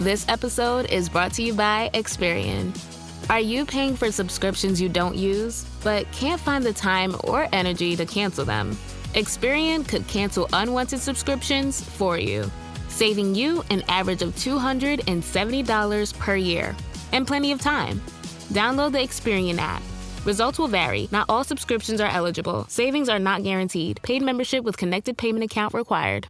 This episode is brought to you by Experian. Are you paying for subscriptions you don't use, but can't find the time or energy to cancel them? Experian could cancel unwanted subscriptions for you, saving you an average of $270 per year and plenty of time. Download the Experian app. Results will vary. Not all subscriptions are eligible. Savings are not guaranteed. Paid membership with connected payment account required.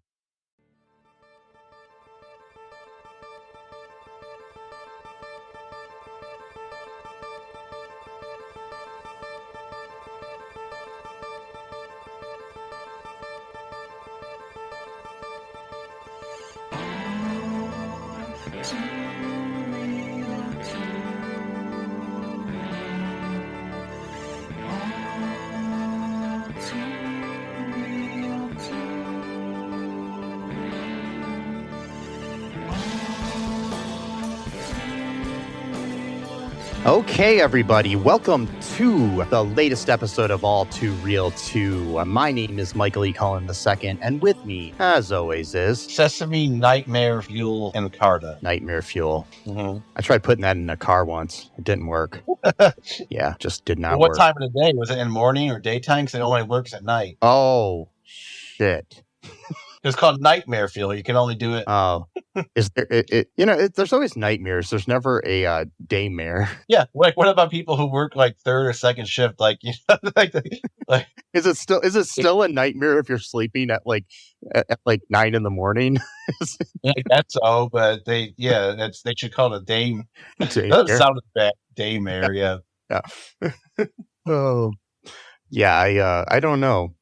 Okay, everybody, welcome to the latest episode of All Too Real 2. My name is Michael E. Cullen II, and with me, as always, is... Sesame, Nightmare Fuel, and Carta. Nightmare Fuel. Mm-hmm. I tried putting that in a car once. It didn't work. Yeah, just did not What work. time of the day? Was it in morning or daytime? Because it only works at night. Oh, shit. It's called Nightmare Fuel. You can only do it. Oh, is there? There's always nightmares. There's never a daymare. Yeah. Like, what about people who work like third or second shift? Like, you know, like Is it still a nightmare if you're sleeping at like 9 in the morning? like that's so. But they should call it a day. That sounded bad. Daymare. Yeah. Yeah. Oh, yeah. I don't know.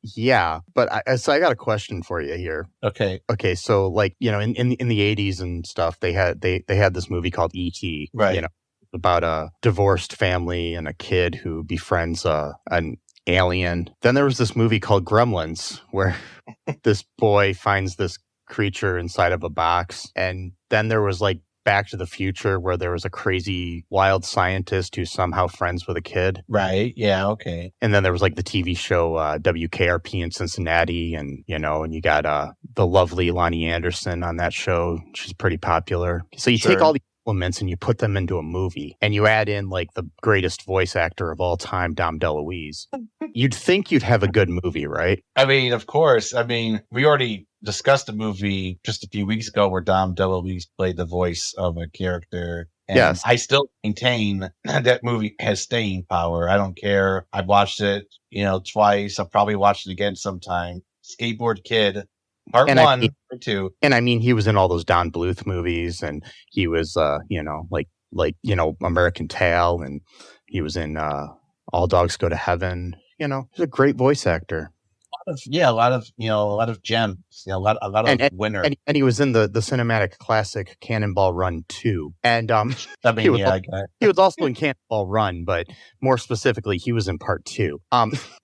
Yeah, but I got a question for you here. Okay. So like, you know, in the 80s and stuff, they had this movie called E.T. Right. You know, about a divorced family and a kid who befriends an alien. Then there was this movie called Gremlins, where this boy finds this creature inside of a box, and then there was like Back to the Future, where there was a crazy wild scientist who's somehow friends with a kid. Right. Yeah. Okay. And then there was like the TV show WKRP in Cincinnati, and you know, and you got the lovely Loni Anderson on that show. She's pretty popular. So you take all these elements and you put them into a movie, and you add in like the greatest voice actor of all time, Dom DeLuise. You'd think you'd have a good movie, right? I mean, of course. I mean, we already discussed a movie just a few weeks ago where Dom DeLuise played the voice of a character. And yes. I still maintain that movie has staying power. I don't care. I've watched it, twice. I'll probably watch it again sometime. Skateboard Kid, part 1, part 2. And I mean, he was in all those Don Bluth movies, and he was, American Tail, and he was in All Dogs Go to Heaven. You know, he's a great voice actor. A lot of gems, a lot of winners. And he was in the cinematic classic Cannonball Run 2. And he was also in Cannonball Run, but more specifically, he was in part 2.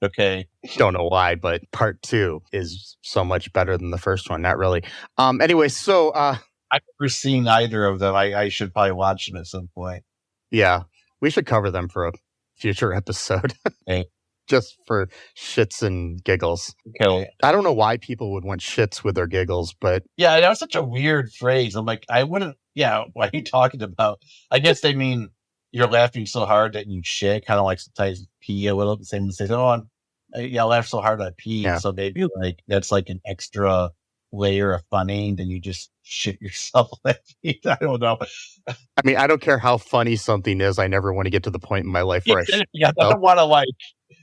Okay. Don't know why, but part 2 is so much better than the first one. Not really. Anyway, so I've never seen either of them. I should probably watch them at some point. Yeah, we should cover them for a future episode. Okay. Just for shits and giggles. Okay. I don't know why people would want shits with their giggles, but... Yeah, that was such a weird phrase. I'm like, I wouldn't... Yeah, what are you talking about? I guess they mean you're laughing so hard that you shit, kind of like sometimes pee a little. Same as say, I laugh so hard I pee. Yeah. So maybe like that's like an extra layer of funny, then you just shit yourself laughing. I don't know. I mean, I don't care how funny something is. I never want to get to the point in my life where I don't want to like...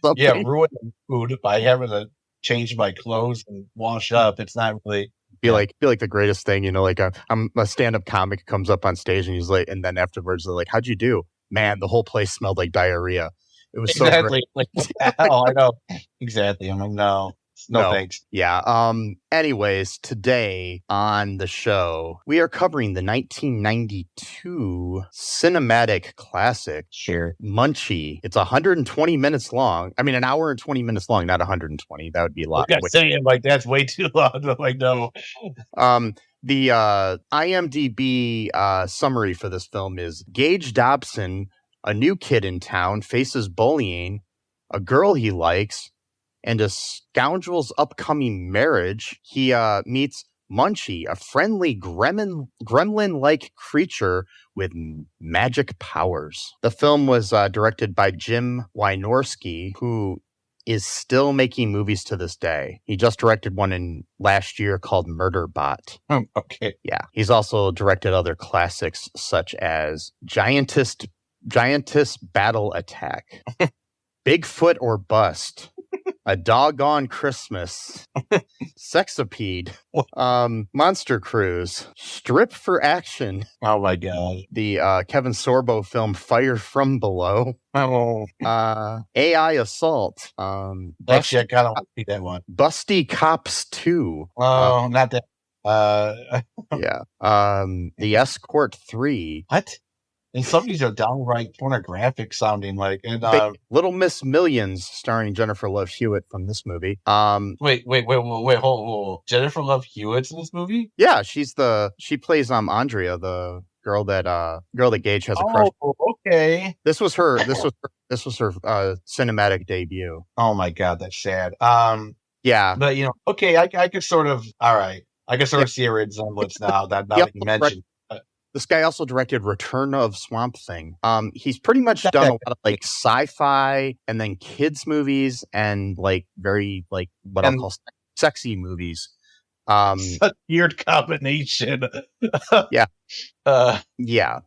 something. Yeah, ruin the food by having to change my clothes and wash up. It's not really be like the greatest thing, like I'm a stand-up comic comes up on stage and he's like, and then afterwards they're like, "How'd you do?" Man, the whole place smelled like diarrhea. It was exactly so great. Like, I know exactly. I'm like, no, thanks. Yeah. Anyways, today on the show, we are covering the 1992 cinematic classic, Munchie. It's 120 minutes long. I mean, an hour and 20 minutes long, not 120. That would be a lot. I'm saying like that's way too long. I'm like, no. The IMDb summary for this film is: Gage Dobson, a new kid in town, faces bullying, a girl he likes, and a scoundrel's upcoming marriage. He meets Munchie, a friendly gremlin-like creature with magic powers. The film was directed by Jim Wynorski, who is still making movies to this day. He just directed one in last year called Murderbot. Okay. Yeah. He's also directed other classics such as Giantess Battle Attack, Bigfoot or Bust, A Doggone Christmas, Sexapede, Monster Cruise, Strip for Action. Oh my God. The Kevin Sorbo film Fire from Below. Oh. AI Assault. Actually, I kind of want to see that one. Busty Cops 2. Oh, not that. Yeah. The Escort 3. What? And some of these are downright pornographic sounding, like, and Little Miss Millions, starring Jennifer Love Hewitt from this movie. Wait, hold. Jennifer Love Hewitt's in this movie? Yeah, she plays Andrea, the girl that Gage has a crush. Oh, okay. This was her cinematic debut. Oh my God, that's sad. Yeah, but okay, I could sort of, all right, I can sort of see a resemblance now that you mentioned. This guy also directed Return of Swamp Thing. He's pretty much done a lot of like sci-fi and then kids movies and like very like what I'll call sexy movies. Such a weird combination. Yeah. Yeah.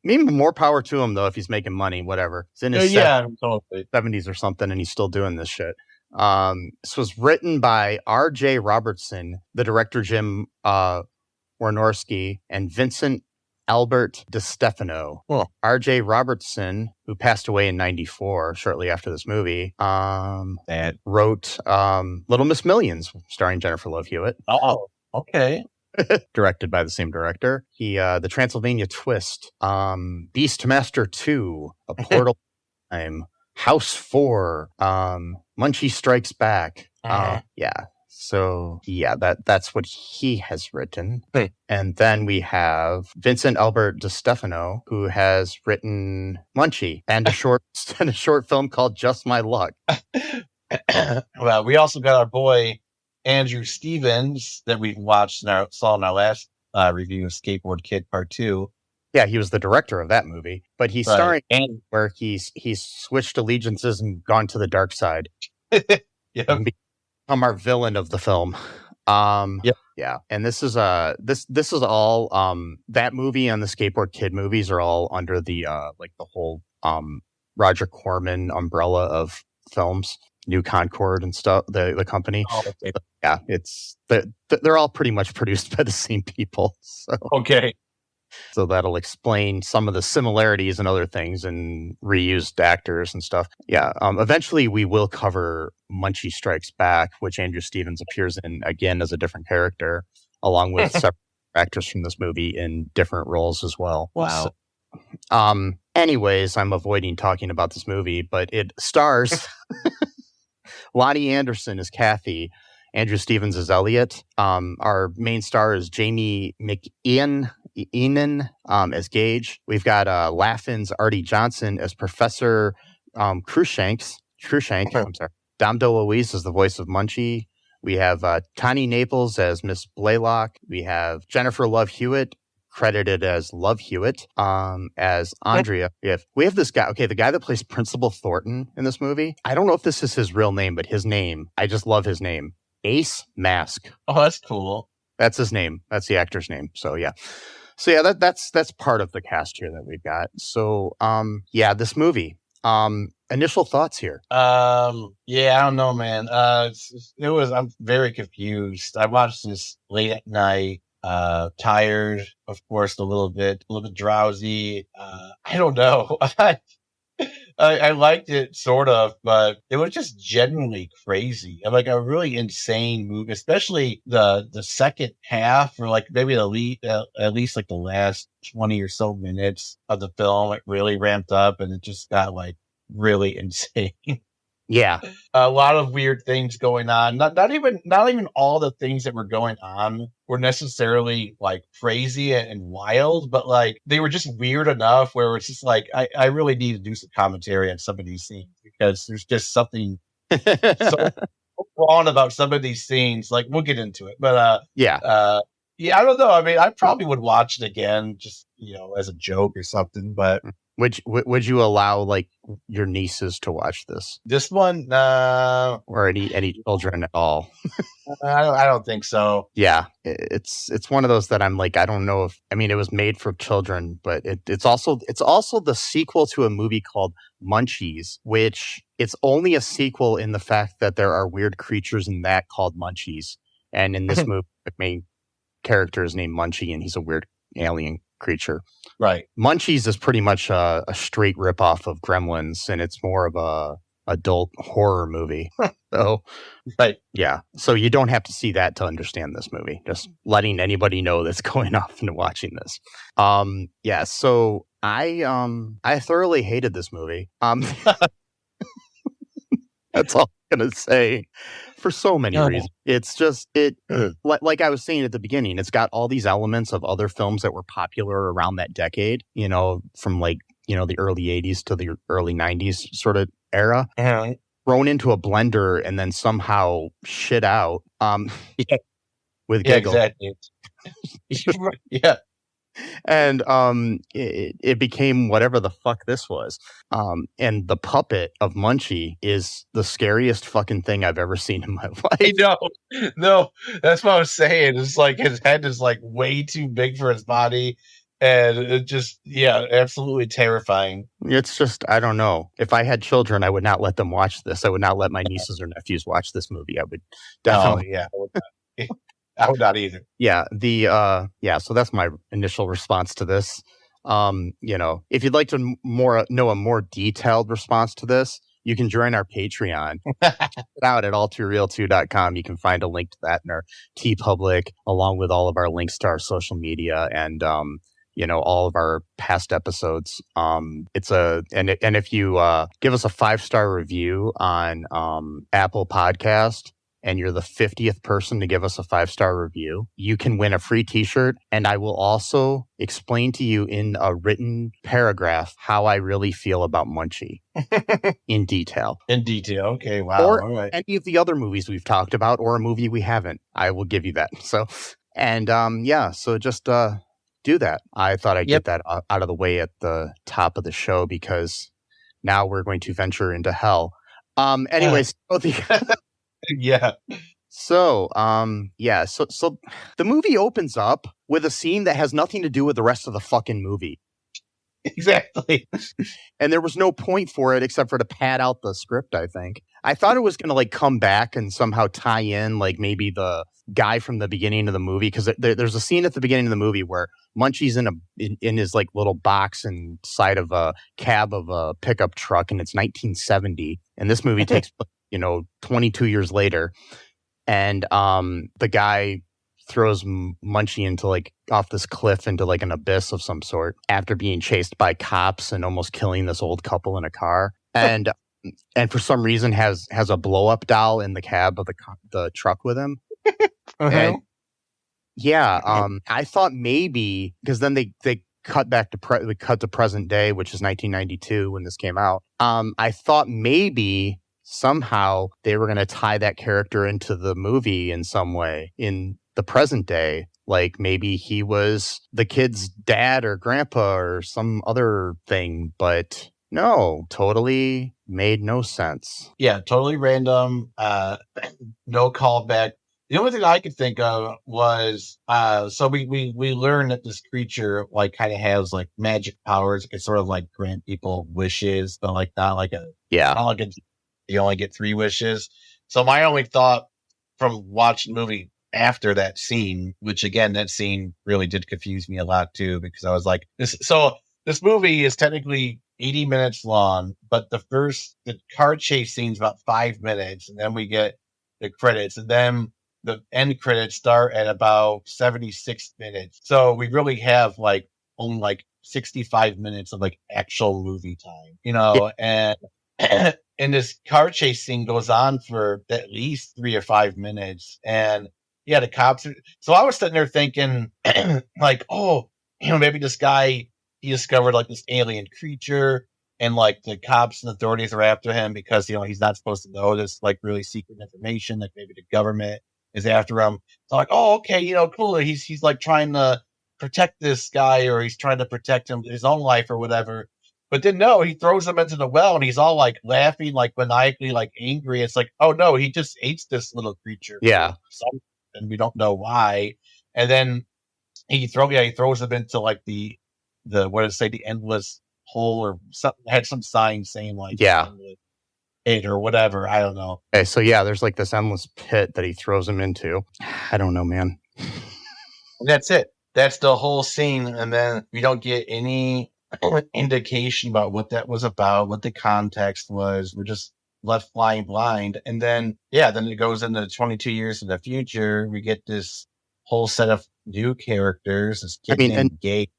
Maybe more power to him though if he's making money. Whatever. It's in his totally 70s or something, and he's still doing this shit. This was written by R.J. Robertson, the director Jim Wynorski, and Vincent Albert DeStefano. Cool. R.J. Robertson, who passed away in 1994, shortly after this movie, wrote Little Miss Millions, starring Jennifer Love Hewitt. Oh, okay. Directed by the same director. He, The Transylvania Twist, Beastmaster 2, A Portal Time, House 4, Munchie Strikes Back. Yeah. So yeah, that's what he has written. Hey. And then we have Vincent Albert DeStefano, who has written Munchie and a short film called Just My Luck. Well, we also got our boy Andrew Stevens that we saw in our last review of Skateboard Kid Part 2. Yeah, he was the director of that movie, but he's starring where he's switched allegiances and gone to the dark side. Yeah. Become our villain of the film. Yeah. And this is this is all that movie and the Skateboard Kid movies are all under the like the whole Roger Corman umbrella of films, New Concord and stuff, the company. Oh, okay. Yeah, they're all pretty much produced by the same people. So okay. So that'll explain some of the similarities and other things and reused actors and stuff. Yeah. Eventually we will cover Munchie Strikes Back, which Andrew Stevens appears in again as a different character, along with several actors from this movie in different roles as well. Wow. So, anyways, I'm avoiding talking about this movie, but it stars Loni Anderson as Kathy, Andrew Stevens as Elliot. Our main star is Jaime McEnnan as Gage. We've got Laughlin's Artie Johnson as Professor Cruikshank. I'm sorry. Dom DeLuise is the voice of Munchie. We have Connie Naples as Miss Blaylock. We have Jennifer Love Hewitt, credited as Love Hewitt, as Andrea. We have this guy, the guy that plays Principal Thornton in this movie. I don't know if this is his real name, but his name, I just love his name. Ace Mask. Oh, that's cool. That's his name. That's the actor's name. So yeah. That's part of the cast here that we've got. So this movie. Initial thoughts here. I don't know, man. I'm very confused. I watched this late at night, tired, of course, a little bit drowsy. I don't know. I liked it sort of, but it was just genuinely crazy. Like a really insane movie, especially the second half, or like maybe at least like the last 20 or so minutes of the film. It really ramped up, and it just got like really insane. Yeah, a lot of weird things going on. Not even all the things that were going on were necessarily like crazy and wild, but like they were just weird enough where it's just like I really need to do some commentary on some of these scenes, because there's just something so wrong about some of these scenes. Like, we'll get into it, but Yeah. yeah, I don't know. I mean, I probably would watch it again, just as a joke or something. But Would you allow like your nieces to watch this this one, or any children at all? I don't think so. Yeah, it's one of those that I'm like, I don't know if, I mean, it was made for children, but it's also the sequel to a movie called Munchies, which it's only a sequel in the fact that there are weird creatures in that called Munchies, and in this movie, the main character is named Munchie, and he's a weird alien creature. Right. Munchies is pretty much a straight ripoff of Gremlins, and it's more of a adult horror movie. So, right. Yeah. So you don't have to see that to understand this movie. Just letting anybody know that's going off and watching this. Yeah. So I thoroughly hated this movie. That's all I'm gonna say. For so many reasons. It's just, like I was saying at the beginning, it's got all these elements of other films that were popular around that decade, from like, the early 80s to the early 90s sort of era, thrown into a blender and then somehow shit out with giggles. Exactly. Yeah. And it became whatever the fuck this was. And the puppet of Munchie is the scariest fucking thing I've ever seen in my life. I know. No, that's what I was saying. It's like his head is like way too big for his body. And it just, absolutely terrifying. It's just, I don't know. If I had children, I would not let them watch this. I would not let my nieces or nephews watch this movie. I would definitely. Oh, yeah. I would not either. Yeah. So that's my initial response to this. If you'd like to know a more detailed response to this, you can join our Patreon. Check it out at alltooreal2.com. You can find a link to that in our TeePublic, along with all of our links to our social media and all of our past episodes. And if you give us a 5-star review on Apple Podcast, and you're the 50th person to give us a 5-star review, you can win a free t-shirt. And I will also explain to you in a written paragraph how I really feel about Munchie in detail. In detail. Okay. Wow. Or all right. any of the other movies we've talked about, or a movie we haven't. I will give you that. So, and so just do that. I thought I'd get that out of the way at the top of the show, because now we're going to venture into hell. Anyways, yeah. So, so the movie opens up with a scene that has nothing to do with the rest of the fucking movie. Exactly. And there was no point for it except for to pad out the script, I think. I thought it was going to like come back and somehow tie in like maybe the guy from the beginning of the movie, because there's a scene at the beginning of the movie where Munchie's in his like little box inside of a cab of a pickup truck, and it's 1970, and this movie takes 22 years later, and the guy throws Munchie into like off this cliff into like an abyss of some sort after being chased by cops and almost killing this old couple in a car, and for some reason has a blow up doll in the cab of the truck with him. And I thought maybe, because then they cut back to cut to present day, which is 1992 when this came out. I thought maybe somehow they were going to tie that character into the movie in some way in the present day. Like maybe he was the kid's dad or grandpa or some other thing, but no, totally made no sense. Yeah, totally random. No callback. The only thing I could think of was, so we learn that this creature like kind of has like magic powers. It can sort of like grant people wishes, but like not like you only get 3 wishes. So my only thought from watching the movie after that scene, which again, that scene really did confuse me a lot too, because I was like, this movie is technically 80 minutes long, but the car chase scene's about 5 minutes, and then we get the credits, and then the end credits start at about 76 minutes. So we really have like only like 65 minutes of like actual movie time, and this car chase scene goes on for at least 3 or 5 minutes. And yeah, the cops so I was sitting there thinking like, maybe this guy, he discovered like this alien creature. and like the cops and authorities are after him because, you know, he's not supposed to know this like really secret information, like maybe the government is after him. It's like, oh, okay, you know, cool. He's like trying to protect this guy, or he's trying to protect his own life or whatever. But then no, he throws him into the well and he's all like laughing, like maniacally, like angry. It's like, oh no, he just hates this little creature. Yeah. And we don't know why. And then he throws him into like the what did it say, the endless hole or something, had some sign saying like it or whatever. I don't know. Okay, so yeah, there's like this endless pit that he throws him into. I don't know, man. And that's it. That's the whole scene. And then we don't get any indication about what that was about, what the context was. We're just left flying blind. And then, then it goes into 22 years in the future. We get this whole set of new characters. This kid named Gage.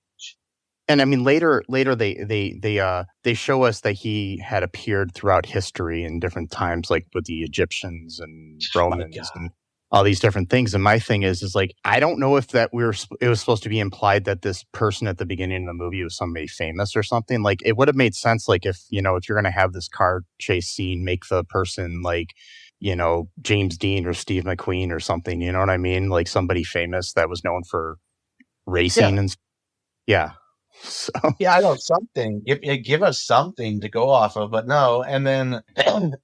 And I mean, later they show us that he had appeared throughout history in different times, like with the Egyptians and Romans and all these different things. And my thing is like, I don't know if it was supposed to be implied that this person at the beginning of the movie was somebody famous or something. Like, it would have made sense, like, if you're going to have this car chase scene, make the person like, you know, James Dean or Steve McQueen or something. You know what I mean? Like somebody famous that was known for racing and So I know something. Give us something to go off of, but no. And then then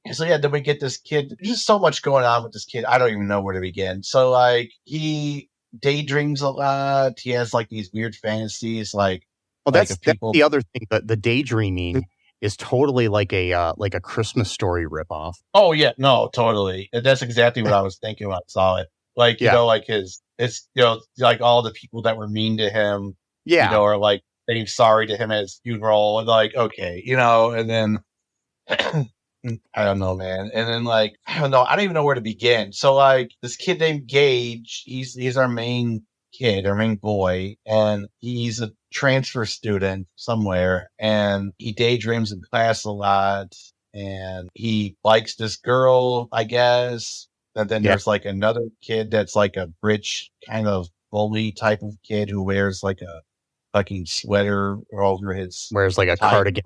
we get this kid. There's just so much going on with this kid. I don't even know where to begin. So like, he daydreams a lot. He has like these weird fantasies. Like, well, that's the other thing. But the daydreaming is totally like a Christmas Story ripoff. Oh yeah, no, totally. That's exactly what I was thinking when I saw it. Like, you know, like it's you know, like all the people that were mean to him, you know, are like saying sorry to him at his funeral, and like, okay, you know, and then I don't know, man. And then like, I don't know, I don't even know where to begin. So like, this kid named Gage, he's our main kid, our main boy, and he's a transfer student somewhere, and he daydreams in class a lot, and he likes this girl, I guess. And then there's like another kid that's like a rich kind of bully type of kid who wears like a fucking sweater over his, wears like a cardigan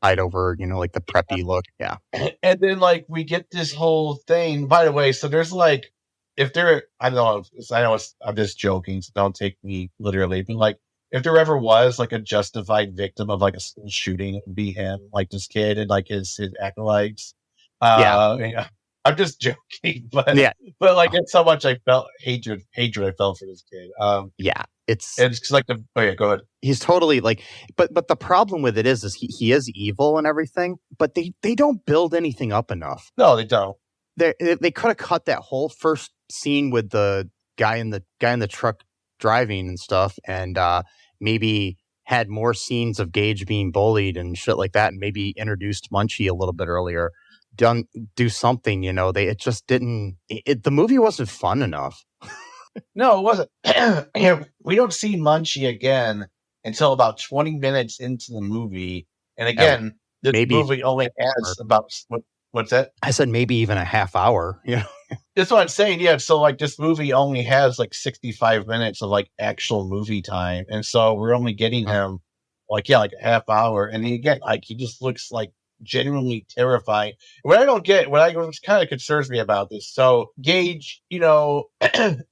tied over, you know, like the preppy look. Yeah. And then like, we get this whole thing, by the way. So there's like, if there, I know I'm just joking, so don't take me literally, but like, if there ever was like a justified victim of like a school shooting, it would be him, like this kid and like his acolytes. I'm just joking, but like, it's so much I felt hatred I felt for this kid. It's like go ahead. He's totally like, but the problem with it is he is evil and everything, but they don't build anything up enough. No, they don't. They could have cut that whole first scene with the guy in the truck driving and stuff, and maybe had more scenes of Gage being bullied and shit like that, and maybe introduced Munchie a little bit earlier. Do something, you know. It just didn't. The movie wasn't fun enough. No, it wasn't. We don't see Munchie again until about 20 minutes into the movie, and again, the movie only has about what's that? I said maybe even a half hour. You know, that's what I'm saying. Yeah, so like, this movie only has like 65 minutes of like actual movie time, and so we're only getting him like a half hour, and he just looks like genuinely terrifying. What kind of concerns me about this, so Gage, you know,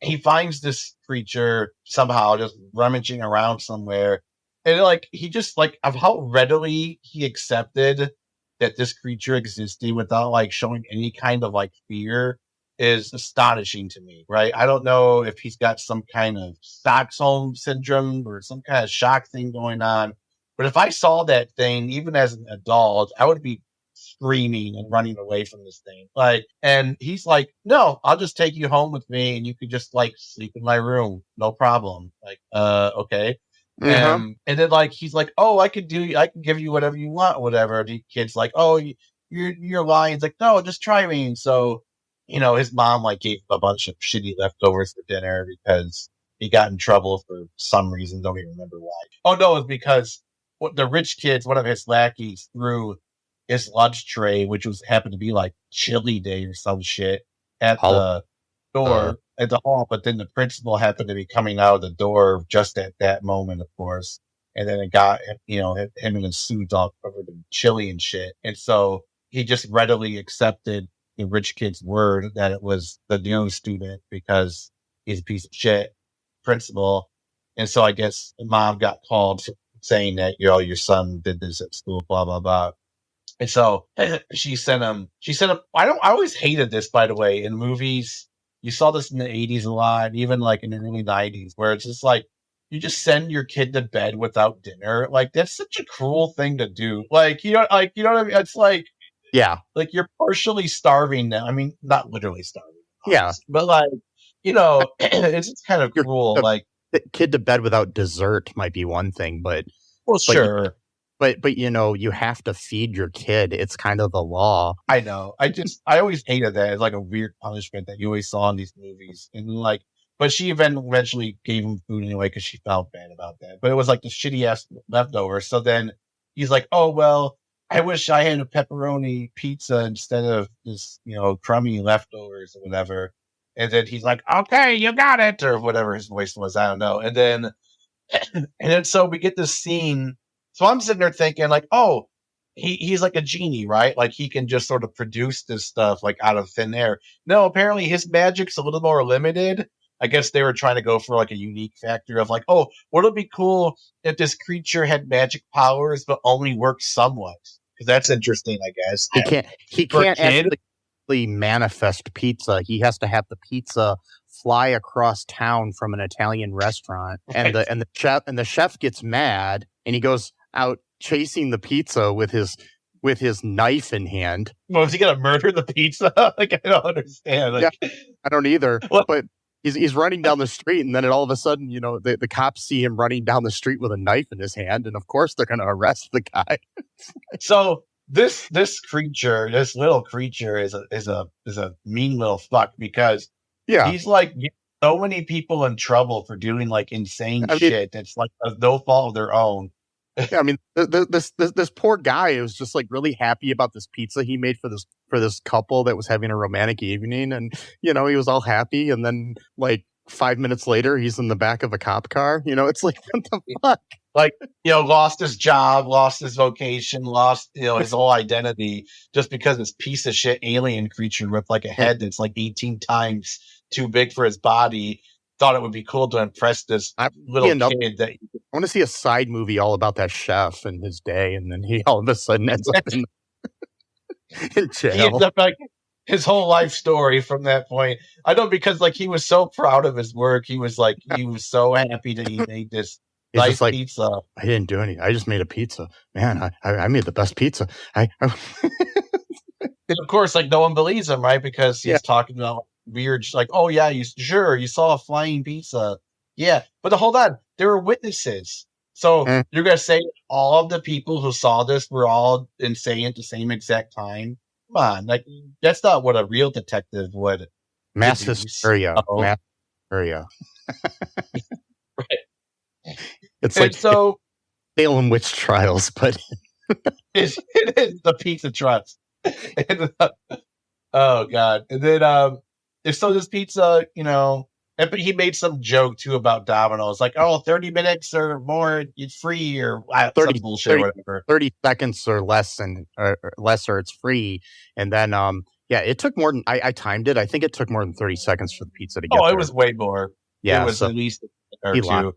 he finds this creature somehow just rummaging around somewhere, and like, he just like, of how readily he accepted that this creature existed without like showing any kind of like fear is astonishing to me, right? I don't know if he's got some kind of Stockholm syndrome or some kind of shock thing going on. But if I saw that thing, even as an adult, I would be screaming and running away from this thing. Like, and he's like, no, I'll just take you home with me and you could just like sleep in my room. No problem. Like, okay. And then like, he's like, oh, I can give you whatever you want, whatever. The kid's like, oh, you're lying. It's like, no, just try me. And so, you know, his mom like gave him a bunch of shitty leftovers for dinner because he got in trouble for some reason. Don't even remember why. Oh no, it's because the rich kids, one of his lackeys, threw his lunch tray, which happened to be like chili day or some shit, at the door at the hall. But then the principal happened to be coming out of the door just at that moment, of course. and then it got him in his suit all covered in chili and shit, and so he just readily accepted the rich kid's word that it was the new student because he's a piece of shit principal, and so I guess mom got called saying that your son did this at school, blah blah blah. And so she sent him. I always hated this, by the way, in movies. You saw this in the 80s a lot, even like in the early 90s, where it's just like you just send your kid to bed without dinner. Like that's such a cruel thing to do. Like you know what I mean? It's like like you're partially starving them. I mean, not literally starving. Yeah, but like it's just kind of cruel. Like kid to bed without dessert might be one thing, but sure. But you have to feed your kid. It's kind of the law. I know. I always hated that. It's like a weird punishment that you always saw in these movies. And like, but she eventually gave him food anyway because she felt bad about that. But it was like the shitty ass leftovers. So then he's like, oh well, I wish I had a pepperoni pizza instead of this, crummy leftovers or whatever. And then he's like, okay, you got it, or whatever his voice was. I don't know. And then so we get this scene. So I'm sitting there thinking like, oh, he's like a genie, right? Like he can just sort of produce this stuff like out of thin air. No, apparently his magic's a little more limited. I guess they were trying to go for like a unique factor of like, oh, would it be cool if this creature had magic powers but only worked somewhat? Because that's interesting, I guess. He can't actually manifest pizza. He has to have the pizza fly across town from an Italian restaurant, and the chef gets mad and he goes out chasing the pizza with his knife in hand. Well, is he gonna murder the pizza? Like I don't understand. Like, yeah, I don't either. What? But he's running down the street, and then all of a sudden, the cops see him running down the street with a knife in his hand, and of course they're going to arrest the guy. So this little creature is a mean little fuck because he's like so many people in trouble for doing like insane shit that's like no fault of their own. Yeah, I mean, this poor guy was just like really happy about this pizza he made for this couple that was having a romantic evening, and he was all happy, and then like 5 minutes later, he's in the back of a cop car. It's like, what the fuck? Like, lost his job, lost his vocation, lost his whole identity just because this piece of shit alien creature with like a head that's like 18 times too big for his body thought it would be cool to impress this little kid. That I want to see a side movie all about that chef and his day, and then he all of a sudden ends up in jail. He ends up like his whole life story from that point. I know, because like he was so proud of his work. He was like he was so happy that he made this nice pizza. I didn't do anything. I just made a pizza. Man, I made the best pizza. And of course, like no one believes him, right? Because he's talking about weird, like, oh yeah, you saw a flying pizza. Yeah, but hold on, there were witnesses. So you're gonna say all of the people who saw this were all insane at the same exact time? Come on, like that's not what a real detective would. Mass hysteria. Mass hysteria. Right. It's like so Salem witch trials, but it is the pizza trust. Oh god. And then so this pizza, but he made some joke too about Domino's, like, 30 minutes or more, it's free, or 30 bullshit, or whatever. 30 seconds or less, or lesser, it's free. And then, it took more than I timed it. I think it took more than 30 seconds for the pizza to get there. It was way more. Yeah, it was at least a minute or two.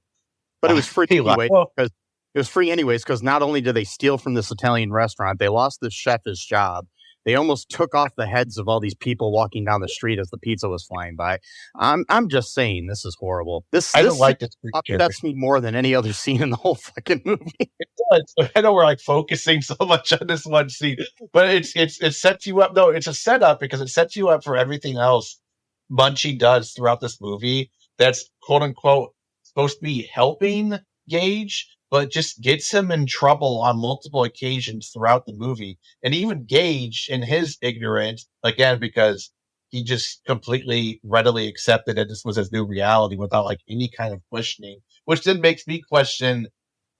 But it was free anyway. Because it was free anyways, because not only did they steal from this Italian restaurant, they lost this chef his job. They almost took off the heads of all these people walking down the street as the pizza was flying by. I'm just saying, this is horrible. I don't like this. Upsets me more than any other scene in the whole fucking movie. It does. I know we're like focusing so much on this one scene, but it sets you up. No, it's a setup because it sets you up for everything else Munchie does throughout this movie. That's quote unquote supposed to be helping Gage, but just gets him in trouble on multiple occasions throughout the movie. And even Gage, in his ignorance, again, because he just completely readily accepted that this was his new reality without like any kind of questioning, which then makes me question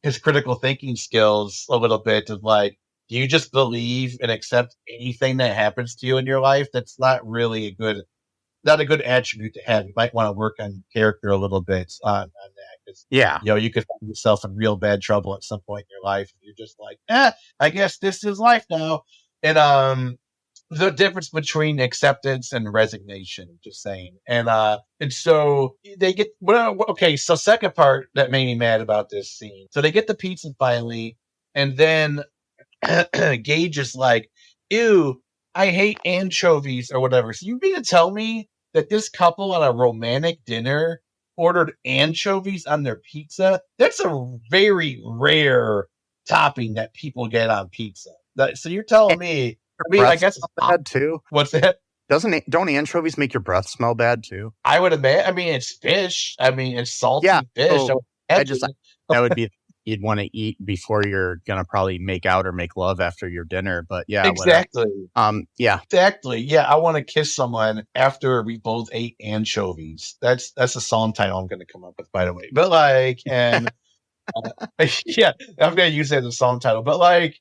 his critical thinking skills a little bit of like, do you just believe and accept anything that happens to you in your life? That's not really a good attribute to have. You might want to work on character a little bit on that. because Yeah. you could find yourself in real bad trouble at some point in your life. You're just like, I guess this is life now. And the difference between acceptance and resignation, just saying. And so they get okay. So second part that made me mad about this scene. So they get the pizza finally, and then Gage is like, ew, I hate anchovies or whatever. So you mean to tell me that this couple at a romantic dinner ordered anchovies on their pizza? That's a very rare topping that people get on pizza. So you're telling me, I guess it's bad too. What's that? Don't anchovies make your breath smell bad too? I would imagine. I mean, it's fish. I mean, it's salty fish. So that would be you'd want to eat before you're gonna probably make out or make love after your dinner. But yeah, exactly. Yeah, exactly. Yeah, I want to kiss someone after we both ate anchovies. That's a song title I'm going to come up with, by the way. But like, and yeah, I'm going to use that as a song title. But like,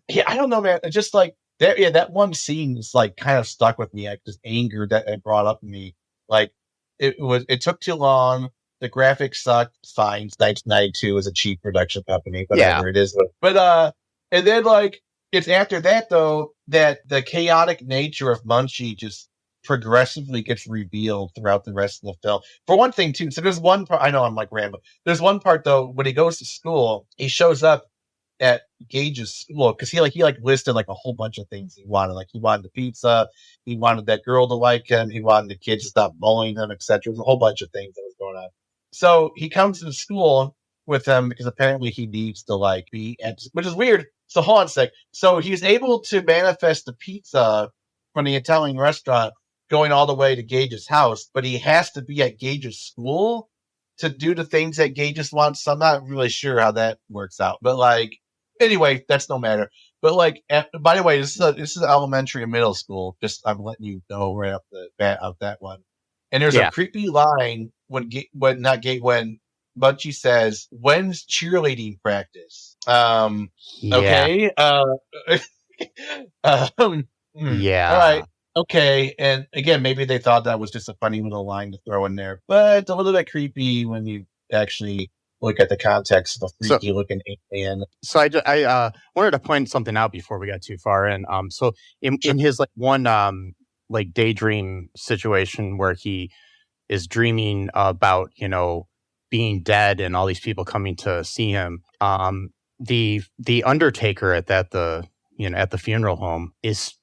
yeah, I don't know, man. It's just like that. Yeah, that one scene is like kind of stuck with me. Like this anger that it brought up in me. Like it took too long. The graphics sucked. Fine. 1992 is a cheap production company, whatever it is. But and then like it's after that though that the chaotic nature of Munchie just progressively gets revealed throughout the rest of the film. For one thing, too. So there's one part. I know I'm like rambling. There's one part though when he goes to school, he shows up at Gage's school because he listed like a whole bunch of things he wanted. Like he wanted the pizza, he wanted that girl to like him, he wanted the kids to stop bullying him, etc. There's a whole bunch of things that was going on. So he comes to the school with them because apparently he needs to like be at, which is weird. So hold on a sec. So he's able to manifest the pizza from the Italian restaurant going all the way to Gage's house, but he has to be at Gage's school to do the things that Gage's wants. So I'm not really sure how that works out. But like, anyway, that's no matter. But like, by the way, this is elementary and middle school. Just I'm letting you know right off the bat of that one. And there's a creepy line when Munchie says, "When's cheerleading practice?" Okay. Yeah. All right. Okay. And again, maybe they thought that was just a funny little line to throw in there, but it's a little bit creepy when you actually look at the context of a freaky looking alien. So I wanted to point something out before we got too far in. So in his like one like daydream situation where he is dreaming about, being dead and all these people coming to see him. The undertaker at the funeral home is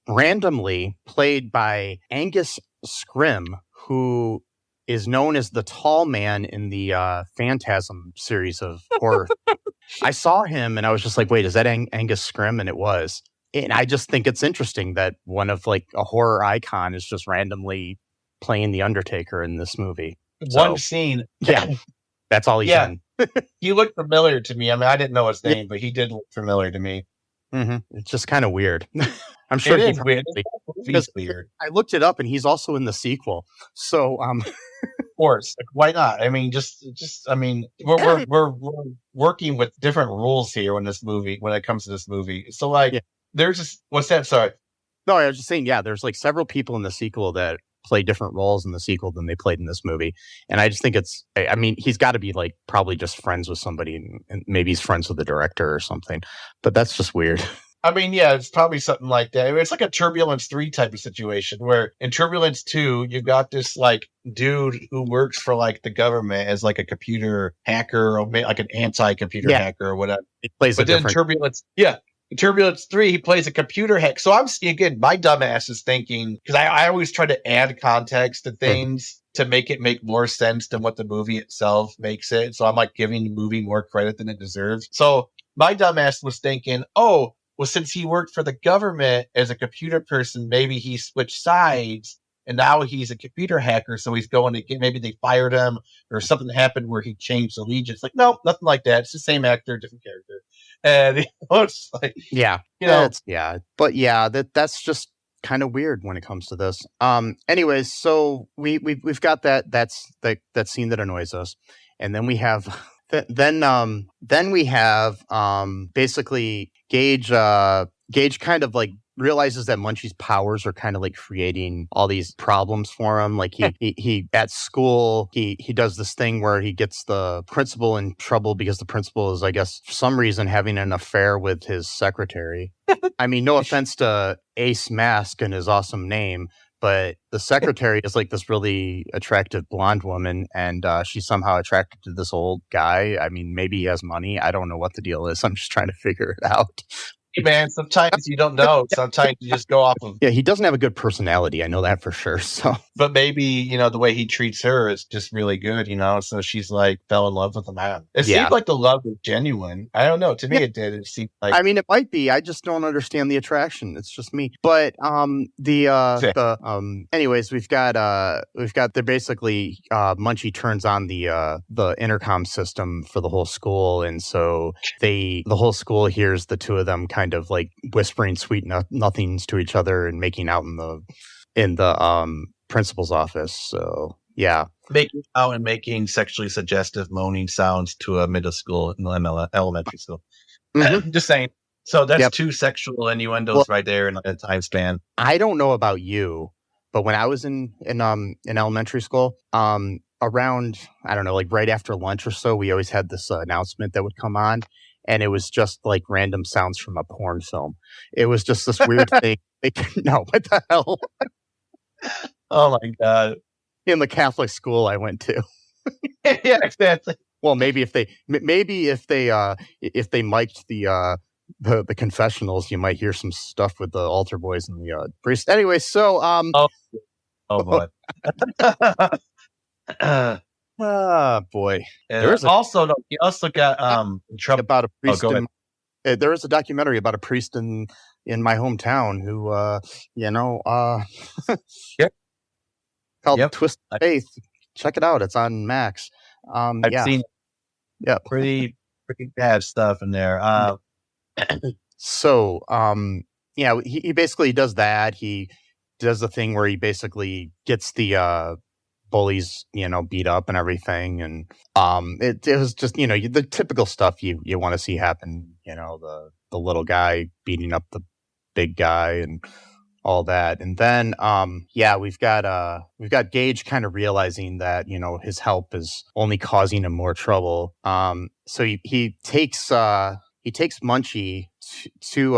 randomly played by Angus Scrimm, who is known as the tall man in the Phantasm series of horror. I saw him and I was just like, wait, is that Angus Scrimm? And it was. And I just think it's interesting that one of like a horror icon is just randomly playing the Undertaker in this movie. One scene. Yeah. That's all he's done. He looked familiar to me. I mean, I didn't know his name, but he did look familiar to me. Mm-hmm. It's just kind of weird. I'm sure it is weird. It's weird. I looked it up and he's also in the sequel. So, of course, why not? I mean, I mean, we're working with different rules here when it comes to this movie. So like, there's just, what's that? Sorry. No, I was just saying, there's like several people in the sequel that play different roles in the sequel than they played in this movie. And I just think he's got to be like probably just friends with somebody and maybe he's friends with the director or something, but that's just weird. I mean, yeah, it's probably something like that. It's like a Turbulence 3 type of situation where in Turbulence 2, you've got this like dude who works for like the government as like a computer hacker or like an anti-computer hacker or whatever. It plays in Turbulence 3, he plays a computer hack. So I'm again, my dumbass is thinking, because I always try to add context to things to make it make more sense than what the movie itself makes it. So I'm like giving the movie more credit than it deserves. So my dumbass was thinking, oh, well, since he worked for the government as a computer person, maybe he switched sides and now he's a computer hacker. So he's going to maybe they fired him or something happened where he changed allegiance. Like, no, nothing like that. It's the same actor, different character. And it's like, that's just kind of weird when it comes to this. Anyways, so we've got that scene that annoys us. And then we have then we have basically Gage kind of like realizes that Munchie's powers are kind of like creating all these problems for him. Like he at school, he does this thing where he gets the principal in trouble because the principal is, I guess, for some reason having an affair with his secretary. I mean, no offense to Ace Mask and his awesome name, but the secretary is like this really attractive blonde woman, and she's somehow attracted to this old guy. I mean, maybe he has money. I don't know what the deal is. I'm just trying to figure it out. Man, sometimes you don't know. Sometimes you just go off of. Yeah, he doesn't have a good personality. I know that for sure. So, but maybe the way he treats her is just really good. So she's like fell in love with the man. It seemed like the love was genuine. I don't know. To me, it did. It seemed like. I mean, it might be. I just don't understand the attraction. It's just me. But anyways, we've got they're basically Munchie turns on the intercom system for the whole school, and so the whole school hears the two of them kind of like whispering sweet nothings to each other and making out in the principal's office. So yeah, making out and making sexually suggestive moaning sounds to a middle school and elementary school. Mm-hmm. Just saying. So that's two sexual innuendos right there in a time span. I don't know about you, but when I was in elementary school, around, I don't know, like right after lunch or so, we always had this announcement that would come on. And it was just like random sounds from a porn film. It was just this weird thing. No, what the hell? Oh my God. In the Catholic school I went to. Yeah, exactly. Well, maybe if they mic'd the confessionals, you might hear some stuff with the altar boys and the priest. Anyway, so oh boy. Boy. He also got in trouble about a priest. There is a documentary about a priest in my hometown who called Twist of Faith. Check it out. It's on Max. I've seen pretty bad stuff in there. So he basically does that. He does the thing where he basically gets the bullies, beat up and everything. And it was just, the typical stuff you want to see happen, the little guy beating up the big guy and all that. And then, we've got Gage kind of realizing that, his help is only causing him more trouble. So he takes Munchie to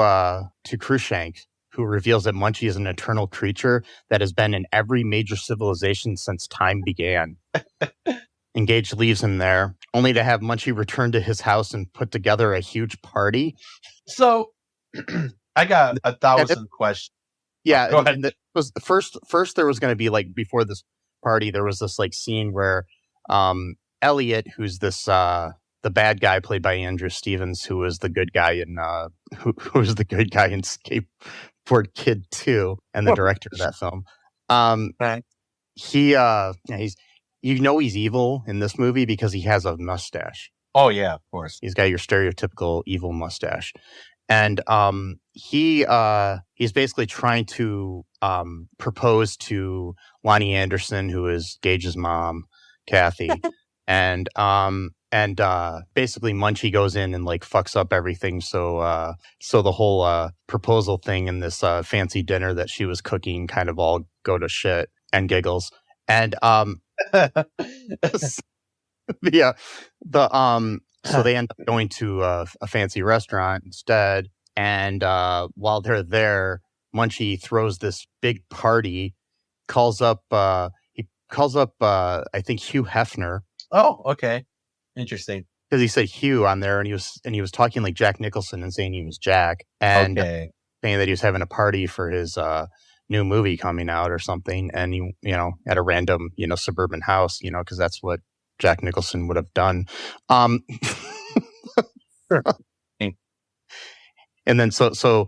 Crushank, who reveals that Munchie is an eternal creature that has been in every major civilization since time began. And Gage leaves him there, only to have Munchie return to his house and put together a huge party. So, I got 1,000 questions. Yeah, go ahead. First there was going to be, like, before this party, there was this like scene where Elliot, who's this the bad guy played by Andrew Stevens, who was the good guy in who was the good guy in Skateboard Kid 2 and the director of that film. He's he's evil in this movie because he has a mustache. Oh yeah, of course. He's got your stereotypical evil mustache. And he's basically trying to propose to Loni Anderson, who is Gage's mom, Kathy. And basically Munchie goes in and like fucks up everything. So the whole proposal thing and this fancy dinner that she was cooking kind of all go to shit and giggles. And so they end up going to a fancy restaurant instead. And while they're there, Munchie throws this big party, calls up I think Hugh Hefner. Oh, okay. Interesting. Because he said Hugh on there, and he was talking like Jack Nicholson and saying he was Jack, and saying that he was having a party for his new movie coming out or something, and he, at a random, suburban house, because that's what Jack Nicholson would have done. And then so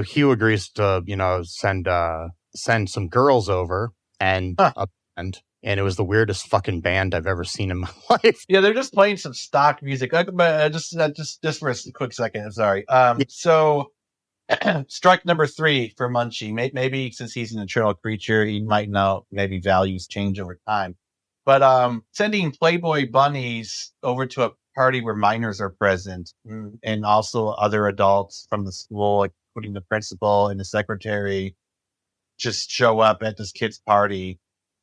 Hugh agrees to send some girls over and it was the weirdest fucking band I've ever seen in my life. Yeah, they're just playing some stock music. Just for a quick second, I'm sorry. So strike number 3 for Munchie. Maybe since he's an eternal creature, he might know maybe values change over time. But sending Playboy bunnies over to a party where minors are present and also other adults from the school, like including the principal and the secretary, just show up at this kid's party.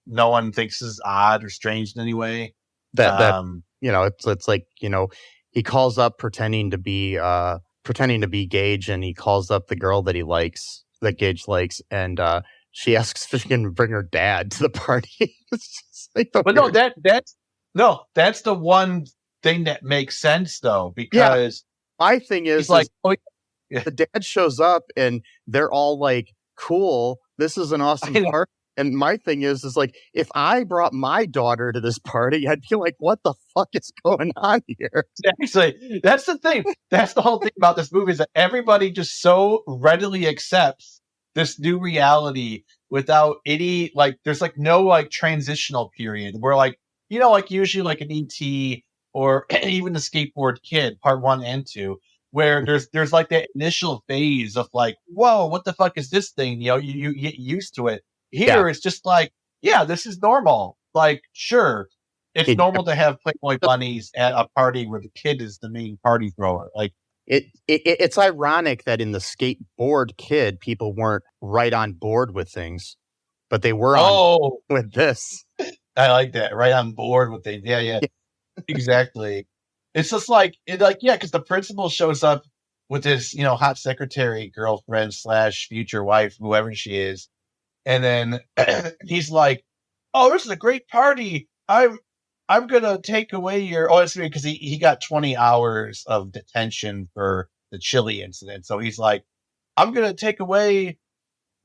No one thinks this is odd or strange in any way. That it's like, he calls up pretending to be Gage, and he calls up the girl that Gage likes, and she asks if she can bring her dad to the party. It's just like that's the one thing that makes sense though, because my thing is like, the dad shows up and they're all like, cool, this is an awesome party. And my thing is like, if I brought my daughter to this party, I'd be like, what the fuck is going on here? Actually, that's the thing. That's the whole thing about this movie, is that everybody just so readily accepts this new reality without any, like, there's like no like transitional period where like, like usually like an ET or even the Skateboard Kid part 1 and 2, where there's like that initial phase of like, whoa, what the fuck is this thing? You get used to it. Here, it's just like, this is normal. Like, sure, it's normal to have Playboy bunnies at a party where the kid is the main party thrower. Like, it's ironic that in the Skateboard Kid, people weren't right on board with things, but they were on with this. I like that. Right on board with things. Yeah. Exactly. It's just like, because the principal shows up with this, hot secretary, girlfriend / future wife, whoever she is. And then he's like, "Oh, this is a great party. I'm gonna take away your." Oh, it's because he got 20 hours of detention for the chili incident. So he's like, "I'm gonna take away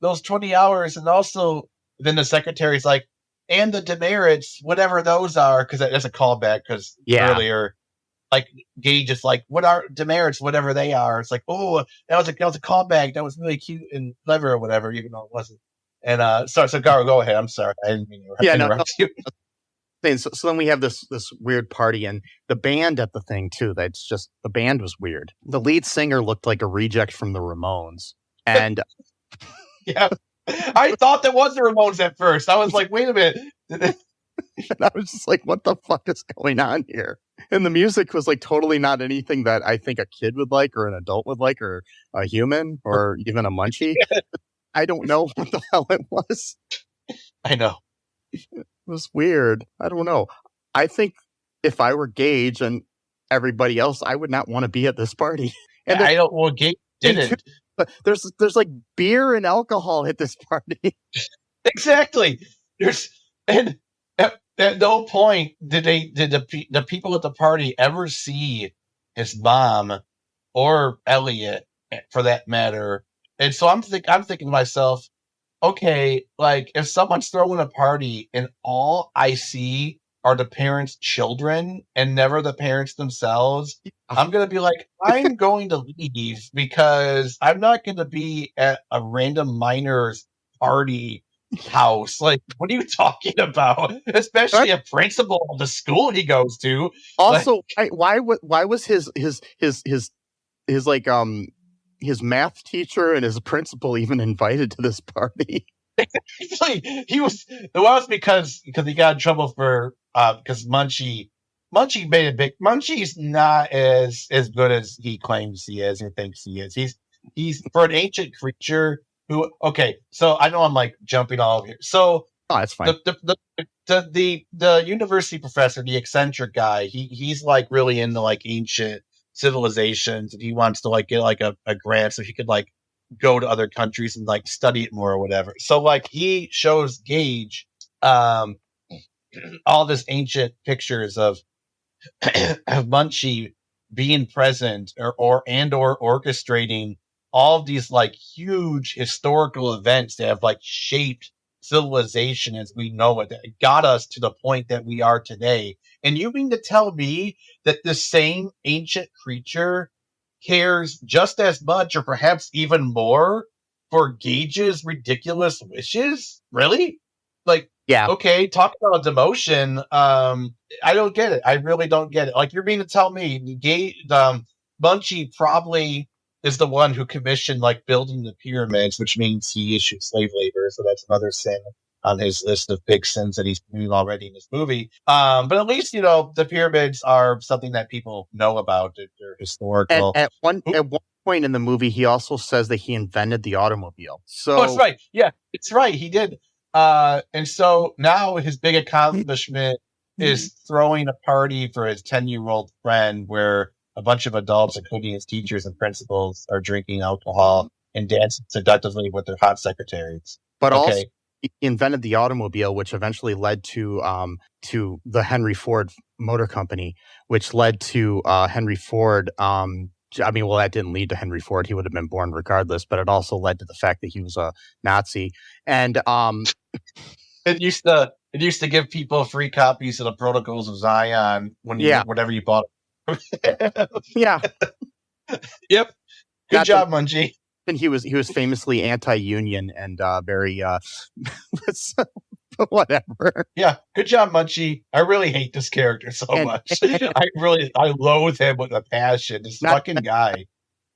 those 20 hours, and also." Then the secretary's like, "And the demerits, whatever those are," because that's a callback. Because earlier, like, Gage is like, "What are demerits, whatever they are?" It's like, "Oh, that was a callback. That was really cute and clever, or whatever," even though it wasn't. And so Garo, go ahead. I'm sorry, I didn't mean to interrupt you. So then we have this weird party, and the band at the thing too. That's just, the band was weird. The lead singer looked like a reject from the Ramones, and I thought that was the Ramones at first. I was like, wait a minute. And I was just like, what the fuck is going on here? And the music was like totally not anything that I think a kid would like, or an adult would like, or a human, or even a Munchie. I don't know what the hell it was. I know. It was weird. I don't know. I think if I were Gage and everybody else, I would not want to be at this party. And I don't. Well, Gage didn't. But there's like beer and alcohol at this party. Exactly. And at no point did the people at the party ever see his mom or Elliot, for that matter. And so I'm thinking to myself, okay, like, if someone's throwing a party and all I see are the parents' children and never the parents themselves, I'm going to be like, I'm going to leave, because I'm not going to be at a random minor's party house. Like, what are you talking about? Especially a principal of the school he goes to. Also, why was his like his math teacher and his principal even invited to this party? He was. It was because he got in trouble for because Munchie made a big. Munchie's not as good as he claims he is or thinks he is. He's for an ancient creature who. Okay, so I know I'm like jumping all over here. So that's fine. The university professor, the eccentric guy, he's like really into like ancient civilizations, and he wants to like get like a grant so he could like go to other countries and like study it more or whatever. So like he shows Gage all this ancient pictures of Munchie being present or orchestrating all of these like huge historical events that have like shaped civilization as we know it, that got us to the point that we are today. And you mean to tell me that the same ancient creature cares just as much or perhaps even more for Gage's ridiculous wishes? Really? Like, okay, talk about demotion. I don't get it. I really don't get it. Like, you're meaning to tell me Munchie probably is the one who commissioned like building the pyramids, which means he issued slave labor. So that's another sin on his list of big sins that he's doing already in this movie. But at least, the pyramids are something that people know about. They're historical. At one point in the movie, he also says that he invented the automobile. So Oh, it's right. Yeah, it's right. He did. And so now his big accomplishment is throwing a party for his 10-year-old friend where a bunch of adults, including his teachers and principals, are drinking alcohol and dancing seductively with their hot secretaries. But also, he invented the automobile, which eventually led to the Henry Ford Motor Company, which led to Henry Ford. That didn't lead to Henry Ford. He would have been born regardless, but it also led to the fact that he was a Nazi. And it used to give people free copies of the Protocols of Zion whenever you bought it. Yeah. Yep. Good job, Munchie. And he was famously anti-union and very whatever. Yeah, good job, Munchie. I really hate this character so much. I loathe him with a passion. This fucking guy.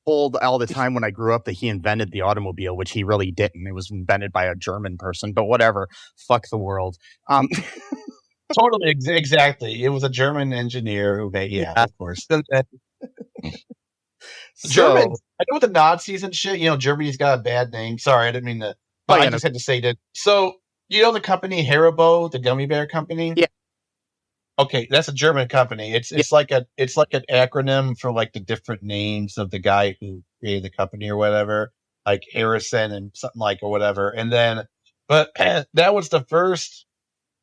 Told all the time when I grew up that he invented the automobile, which he really didn't. It was invented by a German person, but whatever. Fuck the world. Totally, exactly. It was a German engineer who made. Yeah, of course. Germans, I know with the Nazis and shit, Germany's got a bad name. Sorry, I didn't mean to. But I just had to say that. So, the company Haribo, the gummy bear company? Yeah. Okay, that's a German company. It's like an acronym for like the different names of the guy who created the company or whatever, like Harrison and something like or whatever. And then, but that was the first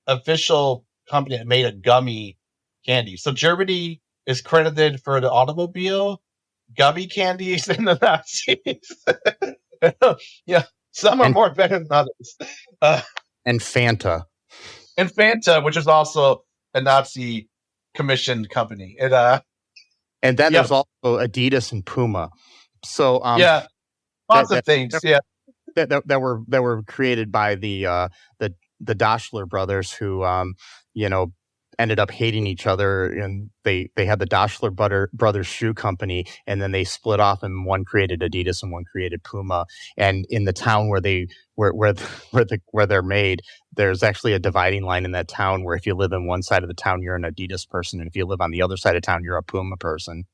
official company that made a gummy candy. So Germany is credited for the automobile, gummy candies, and the Nazis. Yeah, some are more better than others. And Fanta. And Fanta, which is also a Nazi commissioned company. And then there's also Adidas and Puma. So lots of things. That were created by the Daschler brothers who ended up hating each other, and they had the Daschler brothers shoe company, and then they split off, and one created Adidas and one created Puma. And in the town where they're made, there's actually a dividing line in that town where if you live in one side of the town, you're an Adidas person, and if you live on the other side of town, you're a Puma person.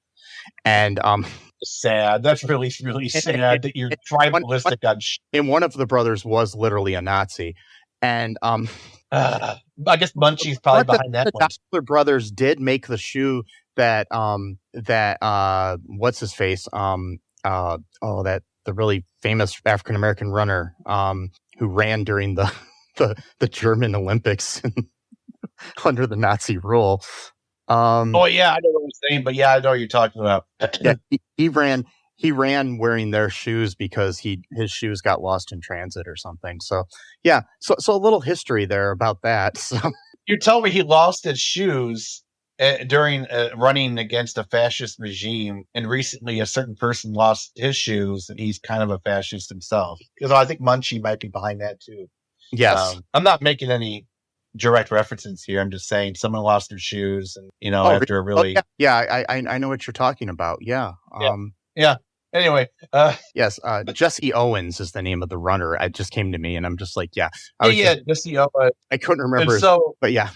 And sad. That's really, really sad that you're tribalistic on shit. And one of the brothers was literally a Nazi. And I guess Munchie's probably behind that one. The Daschler brothers did make the shoe that what's his face the really famous African American runner who ran during the German Olympics under the Nazi rule. I know what you're saying, but I know what you're talking about. He ran wearing their shoes because his shoes got lost in transit or something. So so a little history there about that. So. You tell me he lost his shoes during running against a fascist regime, and recently a certain person lost his shoes, and he's kind of a fascist himself. Because I think Munchie might be behind that too. Yes, I'm not making any direct references here. I'm just saying someone lost their shoes, and after a really I know what you're talking about. Yeah. Anyway, yes, Jesse Owens is the name of the runner. It just came to me, and I'm just like, Jesse Owens. I couldn't remember, but yeah.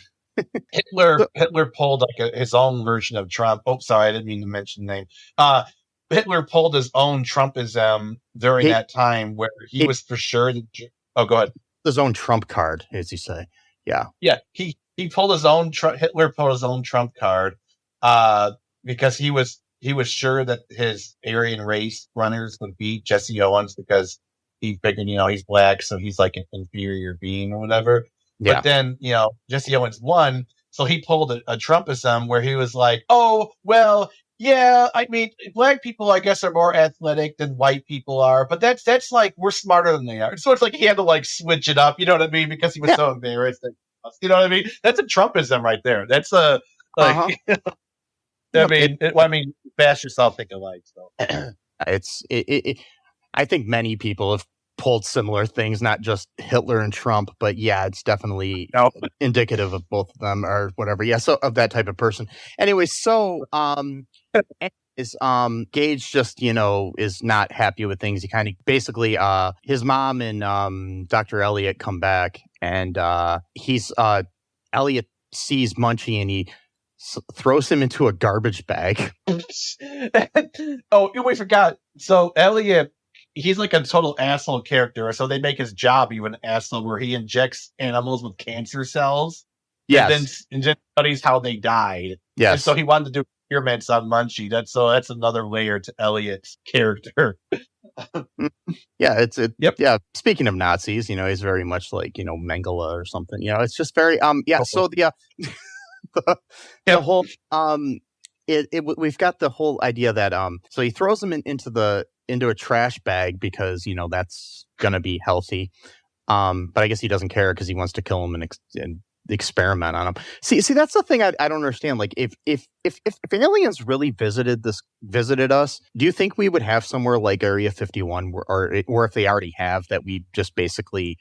Hitler pulled like his own version of Trump. Oh, sorry, I didn't mean to mention the name. Hitler pulled his own Trumpism during that time, where he was for sure. Go ahead. His own Trump card, as you say. Yeah. Yeah. He pulled his own. Hitler pulled his own Trump card, because he was sure that his Aryan race runners would beat Jesse Owens because he figured, he's black, so he's like an inferior being or whatever. Yeah. But then, Jesse Owens won, so he pulled a Trumpism where he was like, oh, well, yeah, I mean, black people, I guess, are more athletic than white people are, but that's like, we're smarter than they are. So it's like he had to like switch it up, you know what I mean? Because he was so embarrassed. You know what I mean? That's a Trumpism right there. That's a, like, I mean, bash yourself, think alike. So I think many people have pulled similar things, not just Hitler and Trump, but it's definitely indicative of both of them or whatever. Yeah, so of that type of person. Anyway, so Gage just is not happy with things. He kind of basically his mom and Dr. Elliot come back, and Elliot sees Munchie and he throws him into a garbage bag. Oh, we forgot. So Elliot, he's like a total asshole character. So they make his job even an asshole, where he injects animals with cancer cells. Yes. And then studies how they died. Yes. And so he wanted to do experiments on Munchie. That's another layer to Elliot's character. Yeah, Yep. Yeah. Speaking of Nazis, he's very much like, Mengele or something. It's just very So the the whole we've got the whole idea that so he throws him into a trash bag because that's gonna be healthy. But I guess he doesn't care because he wants to kill him and experiment on him. See, that's the thing I don't understand. Like, if aliens really visited us, do you think we would have somewhere like Area 51, or if they already have, that we just basically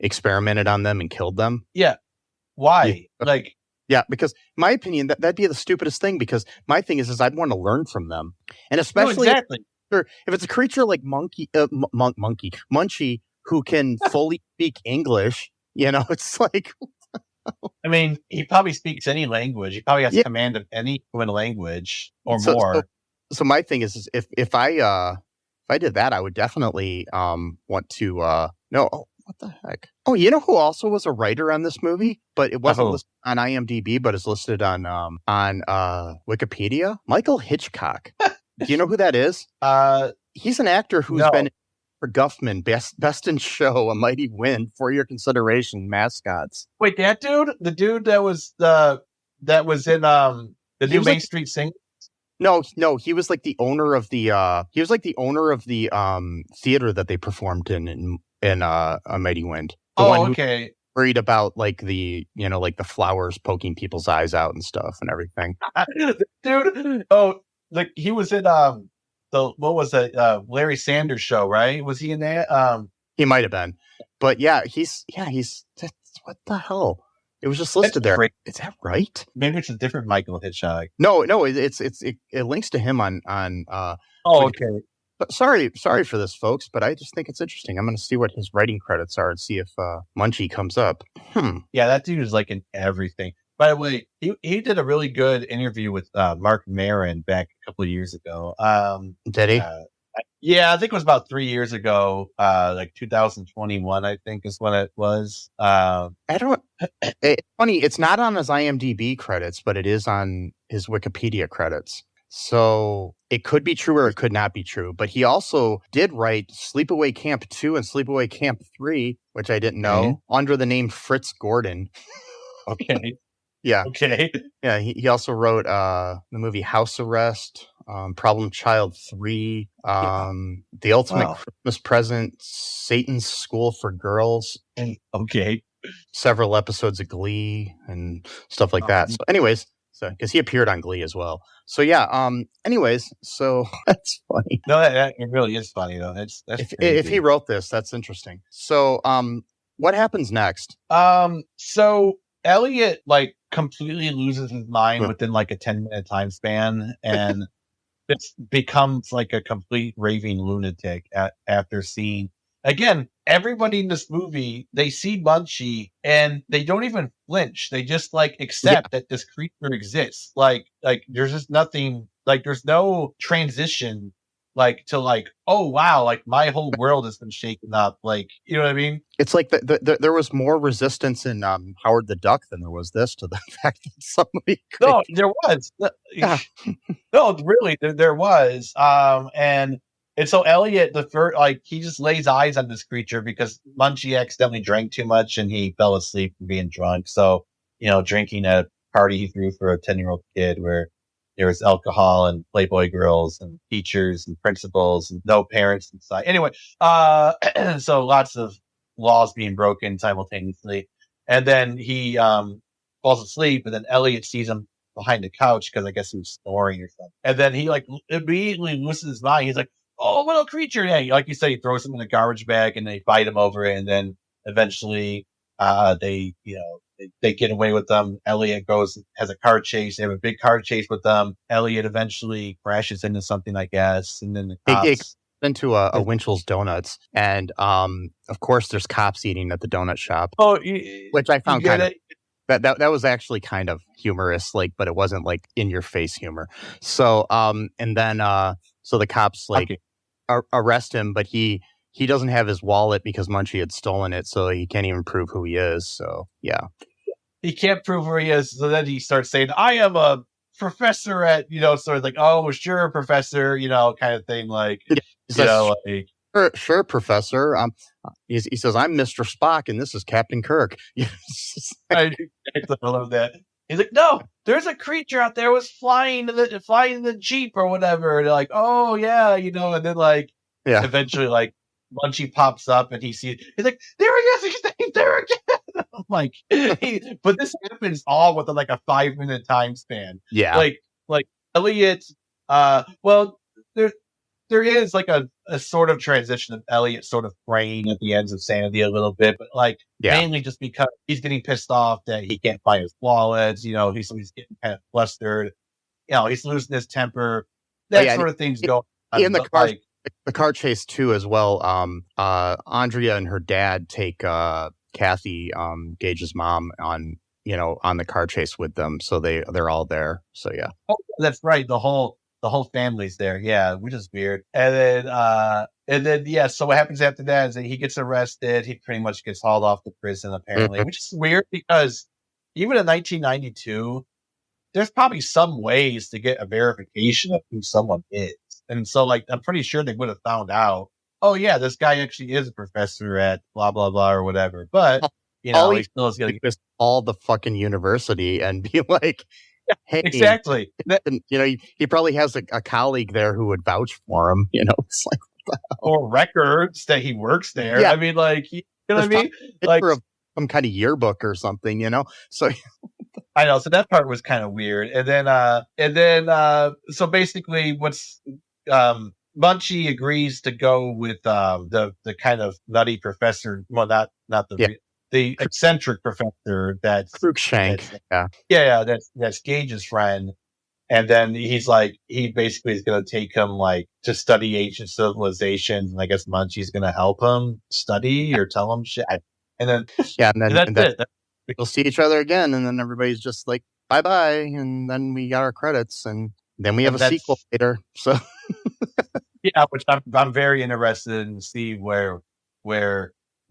experimented on them and killed them? Yeah. Why? Yeah, because my opinion, that'd be the stupidest thing. Because my thing is I'd want to learn from them, and especially if it's a creature like Munchie, who can fully speak English. It's like. I mean, he probably speaks any language. He probably has command of any human language or more. So my thing is if I did that, I would definitely want to no. Oh, what the heck? Oh, you know who also was a writer on this movie, but it wasn't listed on IMDb, but is listed on Wikipedia? Michael Hitchcock. Do you know who that is? He's an actor who's been for Guffman, Best in Show, A Mighty Wind, For Your Consideration, Mascots. Wait, that dude? The dude that was in the new Main Street Singers? No, he was like the owner of the theater that they performed in A Mighty Wind. The one who worried about like the like the flowers poking people's eyes out and stuff and everything. Dude, like he was in what was it? Larry Sanders Show, right? Was he in that? He might have been, but he's what the hell? It was just listed there. Is that right? Maybe it's a different Michael Hitchcock. No, it links to him on. Okay. But sorry for this, folks, but I just think it's interesting. I'm going to see what his writing credits are and see if Munchie comes up. Yeah, that dude is like in everything. By the way, he did a really good interview with Mark Maron back a couple of years ago. Did he? Yeah, I think it was about 3 years ago, like 2021, I think is when it was. It's funny. It's not on his IMDb credits, but it is on his Wikipedia credits. So it could be true or it could not be true. But he also did write Sleepaway Camp 2 and Sleepaway Camp 3, which I didn't know, under the name Fritz Gordon. Okay. Yeah. Okay. Yeah. He also wrote the movie House Arrest, Problem Child 3, The Ultimate Christmas Present, Satan's School for Girls. Okay. Several episodes of Glee and stuff like that. So anyways, because he appeared on Glee as well. So yeah. Anyways, so that's funny. No, it really is funny though. That's if he wrote this, that's interesting. So what happens next? So Elliot like completely loses his mind within like a 10-minute time span, and it becomes like a complete raving lunatic after seeing. Again, everybody in this movie, they see Munchie and they don't even flinch. They just like accept that this creature exists. Like there's just nothing, like there's no transition like to like, oh wow, like my whole world has been shaken up. Like, you know what I mean? It's like there was more resistance in Howard the Duck than there was this to the fact that somebody could... No, there was. No, really, there was. And so Elliot, he just lays eyes on this creature because Munchie accidentally drank too much and he fell asleep from being drunk. So, drinking at a party he threw for a 10-year-old kid where there was alcohol and Playboy girls and teachers and principals and no parents inside. Anyway, so lots of laws being broken simultaneously. And then he falls asleep, and then Elliot sees him behind the couch because I guess he was snoring or something. And then he like immediately loses his mind. He's like, oh, little creature. Yeah, like you said, he throws him in a garbage bag and they fight him over it. And then eventually they get away with them. Elliot has a car chase. They have a big car chase with them. Elliot eventually crashes into something, I guess. And then the cops... into a Winchell's Donuts. And of course, there's cops eating at the donut shop. Oh, which I found kind of... That was actually kind of humorous, like, but it wasn't like in your face humor. So and then so the cops like Okay. arrest him, but he doesn't have his wallet because Munchie had stolen it, so he can't even prove who he is. So yeah, He can't prove where he is, so then he starts saying, "I am a professor at," sort of like, "Oh, sure, professor," kind of thing, like, he says, like, sure, Professor. He says, "I'm Mr. Spock, and this is Captain Kirk." I love that. He's like, "No, there's a creature out there was flying in the Jeep or whatever." And they're like, "Oh yeah," and then like Yeah. eventually like Munchie pops up and he's like, "There he is, he's there again." I'm like, but this happens all within like a 5-minute time span. Yeah. Like Elliot, well, there is like a sort of transition of Elliot sort of fraying at the ends of sanity a little bit, but like mainly just because he's getting pissed off that he can't find his wallets, he's getting kind of flustered, he's losing his temper, sort of things go on. In the car, the car chase too as well. Andrea and her dad take Kathy, Gage's mom, on the car chase with them, so they're all there. So yeah. Oh, that's right. The whole family's there. Yeah, which is weird. And then yeah. So what happens after that is that he gets arrested. He pretty much gets hauled off to prison, apparently, which is weird because even in 1992, there's probably some ways to get a verification of who someone is. And so, like, I'm pretty sure they would have found out, oh yeah, this guy actually is a professor at blah blah blah or whatever. But he still is going to all the fucking university and be like, hey, exactly. He probably has a colleague there who would vouch for him. It's like, or records that he works there. Yeah. I mean, like, what I mean? Like some kind of yearbook or something, So I know. So that part was kind of weird. And then so basically, what's Munchie agrees to go with the kind of nutty professor. Well, not the eccentric professor that's Cruikshank. That's Gage's friend. And then he's like, he basically is going to take him like to study ancient civilizations, and I guess Munchie's going to help him study or tell him shit. And then that's it. We'll see each other again, and then everybody's just like, bye bye, and then we got our credits, and then we have a sequel later. So yeah, which I'm very interested in to see where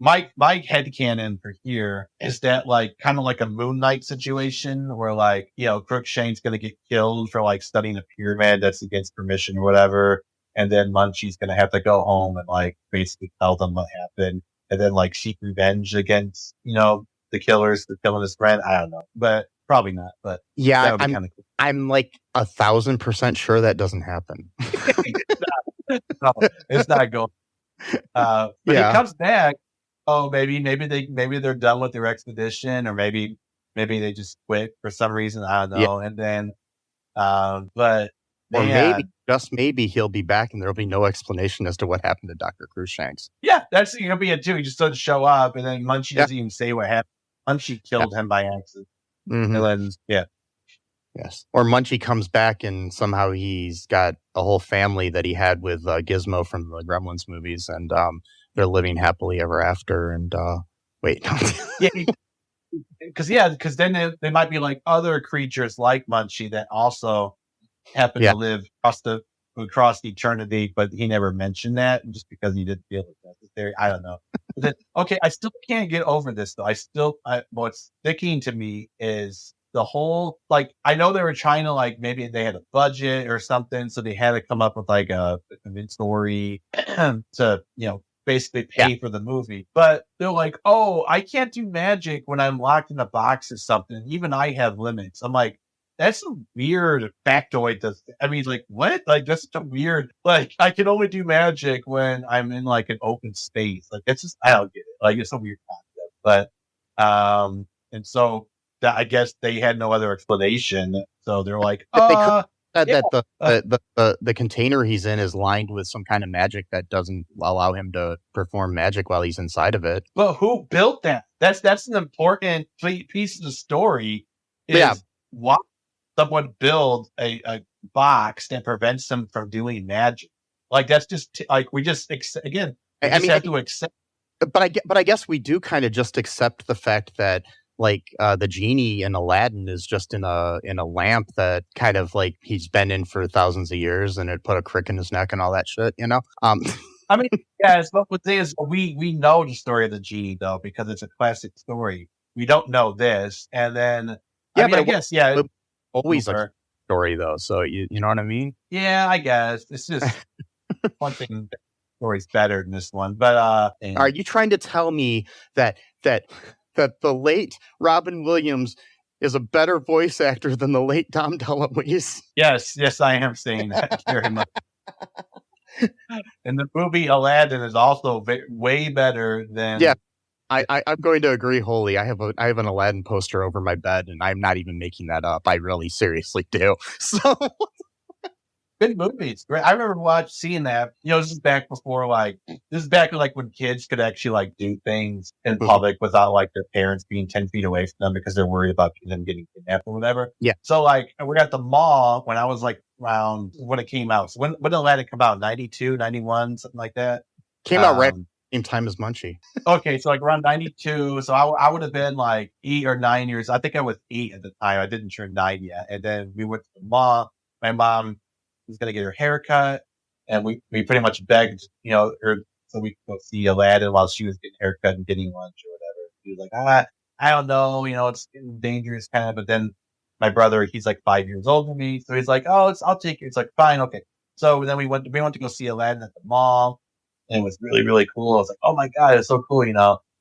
my headcanon for here is that like kind of like a Moon Knight situation where like, Crookshank's gonna get killed for like studying a pyramid that's against permission or whatever, and then Munchie's gonna have to go home and like basically tell them what happened, and then like seek revenge against the killers for killing his friend. I don't know, but probably not. But yeah, that would be kind of cool. I'm like 1,000% sure that doesn't happen. No, it's not going. But he comes back. Oh, maybe they're done with their expedition, or maybe they just quit for some reason. I don't know. Yeah. And then, but or maybe he'll be back, and there'll be no explanation as to what happened to Dr. Crookshanks. Yeah, that's gonna be it too. He just doesn't show up, and then Munchie doesn't even say what happened. Munchie killed him by accident. Mm-hmm. And then, yes. Or Munchie comes back and somehow he's got a whole family that he had with Gizmo from the Gremlins movies, and they're living happily ever after. And wait, because then they might be like other creatures like Munchie that also happen to live across eternity, but he never mentioned that just because he didn't feel it necessary. I don't know. But then, okay, I still can't get over this though. What's sticking to me is the whole, like, I know they were trying to, like, maybe they had a budget or something, so they had to come up with like a story to, basically pay for the movie. But they're like, oh, I can't do magic when I'm locked in a box or something. Even I have limits. I'm like, that's a weird factoid. Like, what? Like, that's such a weird, like, I can only do magic when I'm in like an open space. Like, it's just, I don't get it. Like, it's a weird concept. But, and so that, I guess they had no other explanation. So they're like, that the container he's in is lined with some kind of magic that doesn't allow him to perform magic while he's inside of it. But who built that? That's an important piece of the story. Why someone build a box that prevents them from doing magic? Like, that's just like, we just have to accept. But I guess we do kind of just accept the fact that the genie in Aladdin is just in a lamp that kind of like he's been in for thousands of years, and it put a crick in his neck and all that shit, you know. I mean, yes, but the thing is, we know the story of the genie though because it's a classic story. We don't know this, and then Yeah, I mean, but I guess yeah, always a sure. story though, so you know what I mean? Yeah, I guess it's just one thing. The story's better than this one, but Are you trying to tell me that the late Robin Williams is a better voice actor than the late Dom DeLuise? Yes, I am saying that very much. And the movie Aladdin is also way better than. Yeah, I'm going to agree wholly. I have an Aladdin poster over my bed, and I'm not even making that up. I really seriously do. So Good movie. It's great. I remember seeing that. You know, this is back before when kids could actually like do things in public without like their parents being 10 feet away from them because they're worried about them getting kidnapped or whatever. Yeah. So like we're at the mall when I was like around when it came out. So when did Aladdin come out? 92, 91, something like that? Came out right same time as Munchie. Okay, so like around 92. So I would have been like 8 or 9 years. I think I was 8 at the time. I didn't turn 9 yet. And then we went to the mall. My mom was going to get her haircut. And we pretty much begged, her so we could go see Aladdin while she was getting a haircut and getting lunch or whatever. She was like, I don't know, it's getting dangerous kind of. But then my brother, he's like 5 years older than me. So he's like, I'll take it. It's like, fine, okay. So then we went to go see Aladdin at the mall. And it was really, really cool. I was like, oh my God, it's so cool, And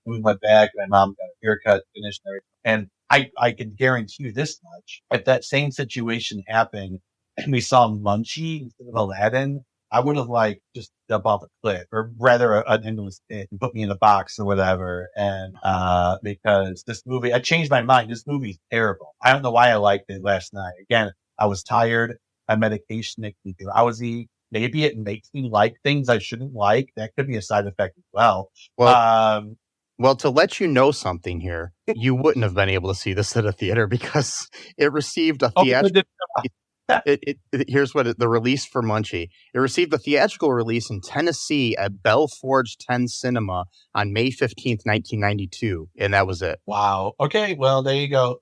we went back, my mom got a haircut, finished and everything. And I can guarantee you this much. If that same situation happened and we saw Munchie instead of Aladdin, I would have like just jumped off a cliff or rather an endless pit and put me in a box or whatever. And because this movie, I changed my mind. This movie's terrible. I don't know why I liked it last night. Again, I was tired. My medication makes me feel lousy. Maybe it makes me like things I shouldn't like. That could be a side effect as well. Well, to let you know something here, you wouldn't have been able to see this at a theater because it received a theatrical. Here's what the release for Munchie. It received a theatrical release in Tennessee at Bell Forge 10 Cinema on May 15th, 1992, and that was it. Wow. Okay. Well, there you go.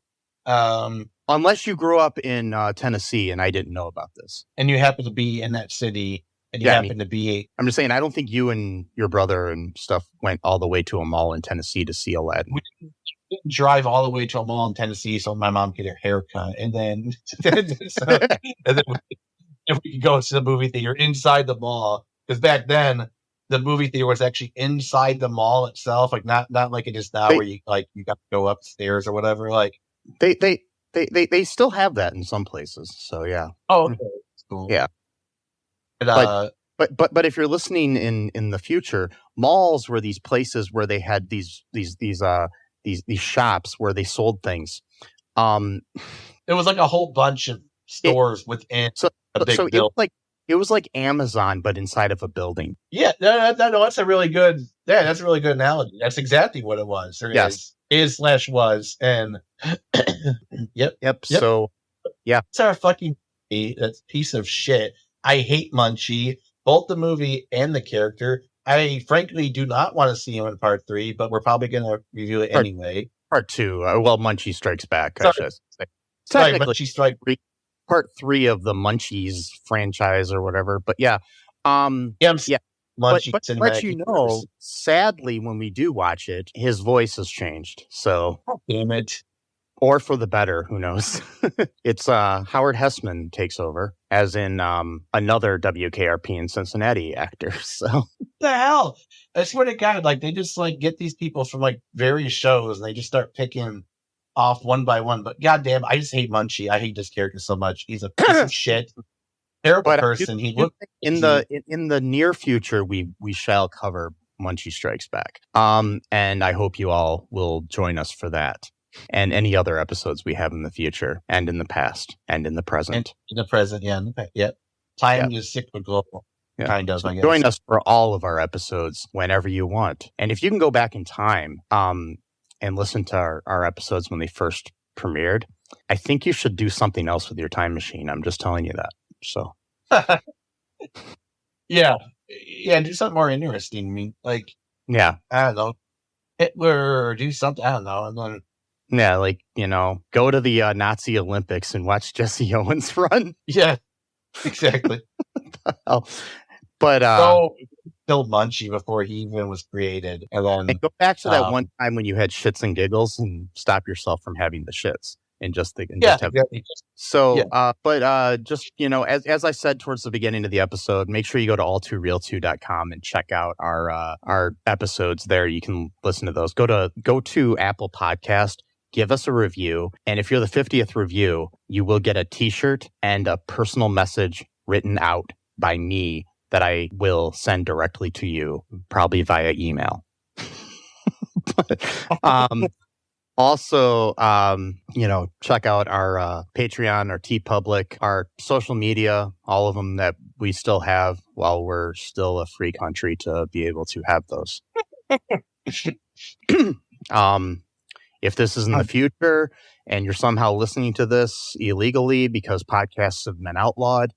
Unless you grew up in Tennessee and I didn't know about this. And you happen to be in that city and you happen to be... I'm just saying, I don't think you and your brother and stuff went all the way to a mall in Tennessee to see Aladdin. We didn't drive all the way to a mall in Tennessee so my mom could get her haircut. And then, if we could go to the movie theater inside the mall. Because back then, the movie theater was actually inside the mall itself. Like not like it is now where you got to go upstairs or whatever. Like They still have that in some places, so yeah. Oh, okay. That's cool. Yeah, but if you're listening in the future, malls were these places where they had these shops where they sold things. It was like a whole bunch of stores within a big building. It was like Amazon, but inside of a building. Yeah, no, that's a really good. Yeah, that's a really good analogy. That's exactly what it was. Is/was, and Yep. So, yeah, it's our fucking that's piece of shit. I hate Munchie, both the movie and the character. I frankly do not want to see him in part 3, but we're probably going to review it anyway. Part 2. Munchie Strikes Back. Sorry. I should say. Sorry, Munchie Strike. Part 3 of the Munchies franchise or whatever. But yeah, Munchie but to let you know, sadly, when we do watch it, his voice has changed. So, damn it. Or for the better, who knows? It's Howard Hessman takes over, as in another WKRP in Cincinnati actor. So what the hell? I swear to God, like they just like get these people from like various shows and they just start picking off one by one. But goddamn, I just hate Munchie. I hate this character so much. He's a piece of shit. Terrible person. He looked in the near future. We shall cover Munchie Strikes Back. And I hope you all will join us for that. And any other episodes we have in the future, and in the past, and in the present. In the present, yeah. Yep. Time is cyclical, kind of, I guess. Join us for all of our episodes whenever you want. And if you can go back in time and listen to our episodes when they first premiered, I think you should do something else with your time machine. I'm just telling you that. So. Yeah, do something more interesting. I mean, like, yeah, I don't know. Hitler, or do something, I don't know. And then Yeah, like, go to the Nazi Olympics and watch Jesse Owens run. Yeah, exactly. But so killed Munchie before he even was created, and then go back to that one time when you had shits and giggles and stop yourself from having the shits and just think and just have. Exactly. So, just as I said towards the beginning of the episode, make sure you go to all2real2.com and check out our episodes there. You can listen to those. Go to Apple Podcast. Give us a review. And if you're the 50th review, you will get a t-shirt and a personal message written out by me that I will send directly to you, probably via email. Also, check out our Patreon, our TeePublic, our social media, all of them that we still have while we're still a free country to be able to have those. If this is in the future and you're somehow listening to this illegally because podcasts have been outlawed,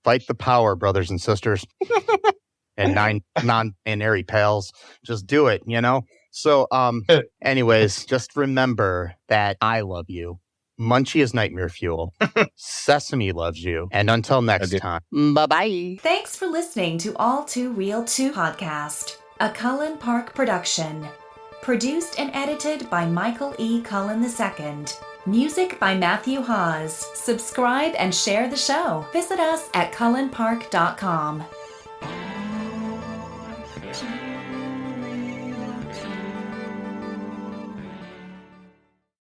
fight the power, brothers and sisters, and non-binary pals. Just do it, So, anyways, just remember that I love you. Munchie is nightmare fuel. Sesame loves you. And until next time, bye-bye. Thanks for listening to All Too Real 2 podcast, a Cullen Park production. Produced and edited by Michael E. Cullen II. Music by Matthew Hawes. Subscribe and share the show. Visit us at cullenpark.com.